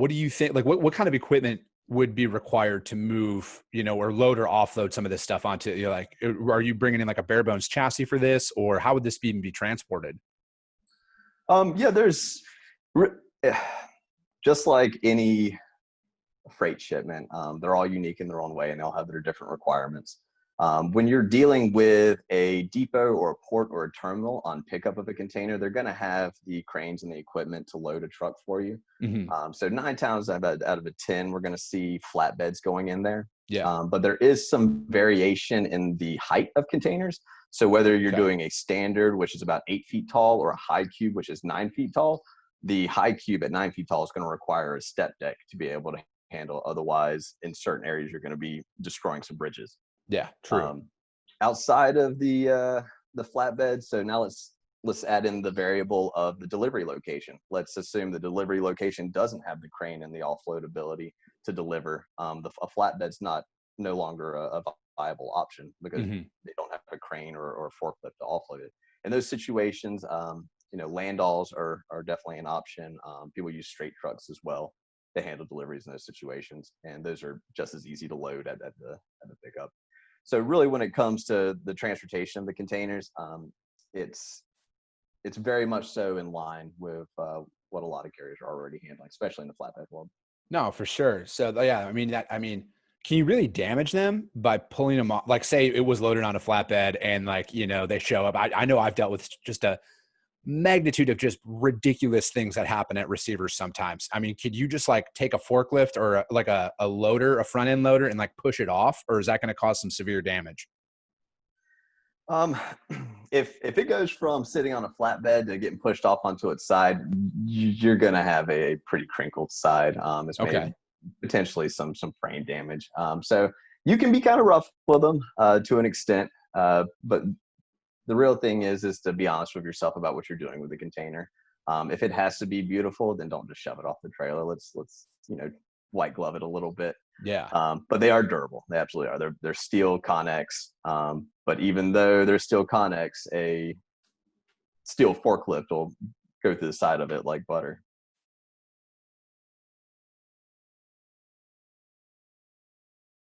what do you think, like what kind of equipment would be required to move, or load or offload some of this stuff onto, like, are you bringing in like a bare bones chassis for this, or how would this even be transported? Yeah, just like any freight shipment, they're all unique in their own way and they'll have their different requirements. When you're dealing with a depot or a port or a terminal on pickup of a container, they're going to have the cranes and the equipment to load a truck for you. Mm-hmm. So 9 times out of 10, we're going to see flatbeds going in there. Yeah. But there is some variation in the height of containers. So whether you're doing a standard, which is about 8 feet tall, or a high cube, which is 9 feet tall, the high cube at 9 feet tall is going to require a step deck to be able to handle. Otherwise, in certain areas, you're going to be destroying some bridges. Yeah, true. Outside of the flatbed, so now let's add in the variable of the delivery location. Let's assume the delivery location doesn't have the crane and the offload ability to deliver. A flatbed's no longer a viable option because they don't have a crane or a forklift to offload it. In those situations, landalls are definitely an option. People use straight trucks as well to handle deliveries in those situations, and those are just as easy to load at the pickup. So really, when it comes to the transportation of the containers, it's very much so in line with what a lot of carriers are already handling, especially in the flatbed world. No, for sure. So yeah, can you really damage them by pulling them off? Like, say it was loaded on a flatbed and like, they show up. I know I've dealt with just a magnitude of just ridiculous things that happen at receivers sometimes. I mean, could you just like take a forklift or like a loader, a front end loader, and like push it off, or is that going to cause some severe damage? If it goes from sitting on a flatbed to getting pushed off onto its side, you're gonna have a pretty crinkled side. It's maybe potentially some frame damage. So you can be kind of rough with them to an extent, but the real thing is to be honest with yourself about what you're doing with the container. If it has to be beautiful, then don't just shove it off the trailer. Let's white glove it a little bit. Yeah. But they are durable. They absolutely are. They're steel Connex. But even though they're steel Connex, a steel forklift will go through the side of it like butter.